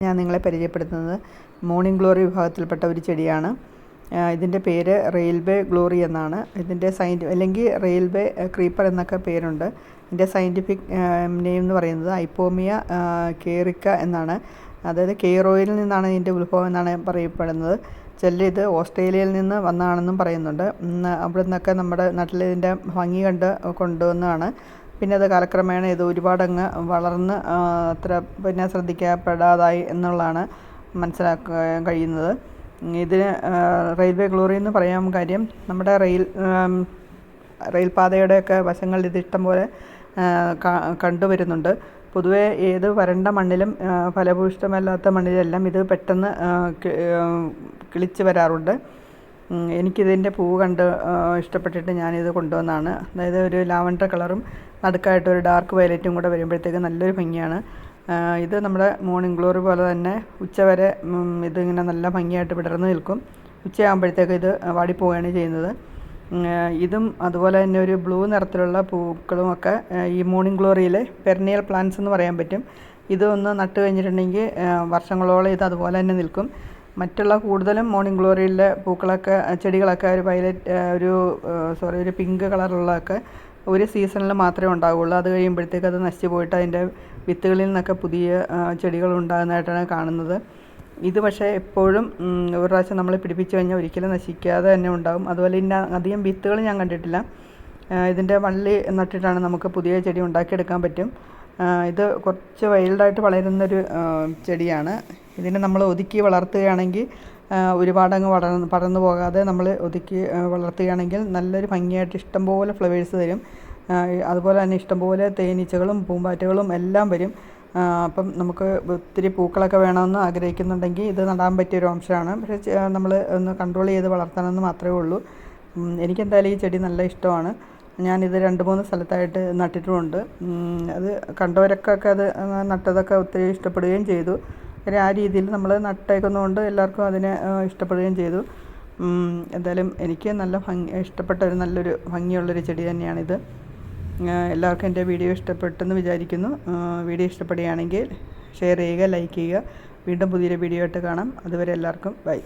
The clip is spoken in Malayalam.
ഞാൻ നിങ്ങളെ പരിചയപ്പെടുത്തുന്നത് മോർണിംഗ് ഗ്ലോറി വിഭാഗത്തിൽപ്പെട്ട ഒരു ചെടിയാണ്. ഇതിൻ്റെ പേര് റെയിൽവേ ഗ്ലോറി എന്നാണ്. ഇതിൻ്റെ അല്ലെങ്കിൽ റെയിൽവേ ക്രീപ്പർ എന്നൊക്കെ പേരുണ്ട്. ഇതിൻ്റെ സയൻറ്റിഫിക് നെയിം എന്ന് പറയുന്നത് ഐപ്പോമിയ കേറിക്ക എന്നാണ്. അതായത് കെയ്റോയിൽ നിന്നാണ് ഇതിൻ്റെ ഉത്ഭവം എന്നാണ് പറയപ്പെടുന്നത്. ഇത് ഓസ്ട്രേലിയയിൽ നിന്ന് വന്നതാണെന്നും പറയുന്നുണ്ട്. അവിടെ നിന്നൊക്കെ നമ്മുടെ നാട്ടിൽ ഇതിൻ്റെ ഭംഗി കണ്ട് കൊണ്ടുവന്നതാണ്. പിന്നെ അത് കാലക്രമേണ ഇത് ഒരുപാടങ്ങ് വളർന്ന് അത്ര പിന്നെ ശ്രദ്ധിക്കപ്പെടാതായി എന്നുള്ളതാണ് മനസ്സിലാക്കാൻ കഴിയുന്നത്. ഇതിന് റെയിൽവേ ഗ്ലോറി എന്ന് പറയാൻ കാര്യം നമ്മുടെ റെയിൽപാതയുടെയൊക്കെ വശങ്ങളിൽ ഇത് ഇഷ്ടം പോലെ കണ്ടുവരുന്നുണ്ട്. പൊതുവേ ഏത് വരണ്ട മണ്ണിലും ഫലഭൂയിഷ്ഠമല്ലാത്ത മണ്ണിലെല്ലാം ഇത് പെട്ടെന്ന് കിളിച്ച് വരാറുണ്ട്. എനിക്കിതിൻ്റെ പൂവ് കണ്ട് ഇഷ്ടപ്പെട്ടിട്ട് ഞാനിത് കൊണ്ടുവന്നതാണ്. അതായത് ഒരു ലാവൻഡർ കളറും നടുക്കായിട്ട് ഒരു ഡാർക്ക് വയലറ്റും കൂടെ വരുമ്പോഴത്തേക്ക് നല്ലൊരു ഭംഗിയാണ്. ഇത് നമ്മുടെ മോർണിംഗ് ഗ്ലോറി പോലെ തന്നെ ഉച്ചവരെ ഇതിങ്ങനെ നല്ല ഭംഗിയായിട്ട് വിടർന്ന് നിൽക്കും. ഉച്ചയാകുമ്പോഴത്തേക്ക് ഇത് വാടിപ്പോവുകയാണ് ചെയ്യുന്നത്. ഇതും അതുപോലെ തന്നെ ഒരു ബ്ലൂ നിറത്തിലുള്ള പൂക്കളുമൊക്കെ ഈ മോർണിംഗ് ഗ്ലോറിയിലെ പെർനിയൽ പ്ലാന്റ്സ് എന്ന് പറയാൻ പറ്റും. ഇതൊന്ന് നട്ട് കഴിഞ്ഞിട്ടുണ്ടെങ്കിൽ വർഷങ്ങളോളം ഇത് അതുപോലെ തന്നെ നിൽക്കും. മറ്റുള്ള കൂടുതലും മോർണിംഗ് ഗ്ലോറിയിലെ പൂക്കളൊക്കെ ചെടികളൊക്കെ ഒരു പിങ്ക് കളറുള്ളതൊക്കെ ഒരു സീസണിൽ മാത്രമേ ഉണ്ടാവുകയുള്ളൂ. അത് കഴിയുമ്പോഴത്തേക്ക് അത് നശിച്ചു പോയിട്ട് അതിൻ്റെ വിത്തുകളിൽ നിന്നൊക്കെ പുതിയ ചെടികൾ ഉണ്ടാകുന്നതായിട്ടാണ് കാണുന്നത്. ഇത് പക്ഷേ എപ്പോഴും ഒരു പ്രാവശ്യം നമ്മൾ പിടിപ്പിച്ചു കഴിഞ്ഞാൽ ഒരിക്കലും നശിക്കാതെ തന്നെ ഉണ്ടാകും. അതുപോലെ തന്നെ അധികം വിത്തുകൾ ഞാൻ കണ്ടിട്ടില്ല. ഇതിൻ്റെ വള്ളി നട്ടിട്ടാണ് നമുക്ക് പുതിയ ചെടി ഉണ്ടാക്കിയെടുക്കാൻ പറ്റും. ഇത് കുറച്ച് വൈൽഡായിട്ട് വളരുന്നൊരു ചെടിയാണ്. ഇതിനെ നമ്മൾ ഒതുക്കി വളർത്തുകയാണെങ്കിൽ ഒരുപാടങ്ങ് പടർന്നു പോകാതെ നമ്മൾ ഒതുക്കി വളർത്തുകയാണെങ്കിൽ നല്ലൊരു ഭംഗിയായിട്ട് ഇഷ്ടംപോലെ ഫ്ലവേഴ്സ് തരും. അതുപോലെ തന്നെ ഇഷ്ടംപോലെ തേനീച്ചകളും പൂമ്പാറ്റകളും എല്ലാം വരും. അപ്പം നമുക്ക് ഒത്തിരി പൂക്കളൊക്കെ വേണമെന്ന് ആഗ്രഹിക്കുന്നുണ്ടെങ്കിൽ ഇത് നടാൻ പറ്റിയൊരു ഓപ്ഷനാണ്. പക്ഷേ നമ്മൾ ഒന്ന് കൺട്രോൾ ചെയ്ത് വളർത്തണമെന്ന് മാത്രമേ ഉള്ളൂ. എനിക്കെന്തായാലും ഈ ചെടി നല്ല ഇഷ്ടമാണ്. ഞാനിത് 2-3 സ്ഥലത്തായിട്ട് നട്ടിട്ടുമുണ്ട്. അത് കണ്ടവരൊക്കെ അത് നട്ടതൊക്കെ ഒത്തിരി ഇഷ്ടപ്പെടുകയും ചെയ്തു. ആ രീതിയിൽ നമ്മൾ നട്ടേക്കുന്നതുകൊണ്ട് എല്ലാവർക്കും അതിനെ ഇഷ്ടപ്പെടുകയും ചെയ്തു. എന്തായാലും എനിക്ക് ഇഷ്ടപ്പെട്ട നല്ലൊരു ഭംഗിയുള്ളൊരു ചെടി തന്നെയാണിത്. എല്ലാവർക്കും എൻ്റെ വീഡിയോ ഇഷ്ടപ്പെട്ടെന്ന് വിചാരിക്കുന്നു. വീഡിയോ ഇഷ്ടപ്പെടുകയാണെങ്കിൽ ഷെയർ ചെയ്യുക, ലൈക്ക് ചെയ്യുക. വീണ്ടും പുതിയൊരു വീഡിയോ ആയിട്ട് കാണാം. അതുവരെ എല്ലാവർക്കും ബൈ.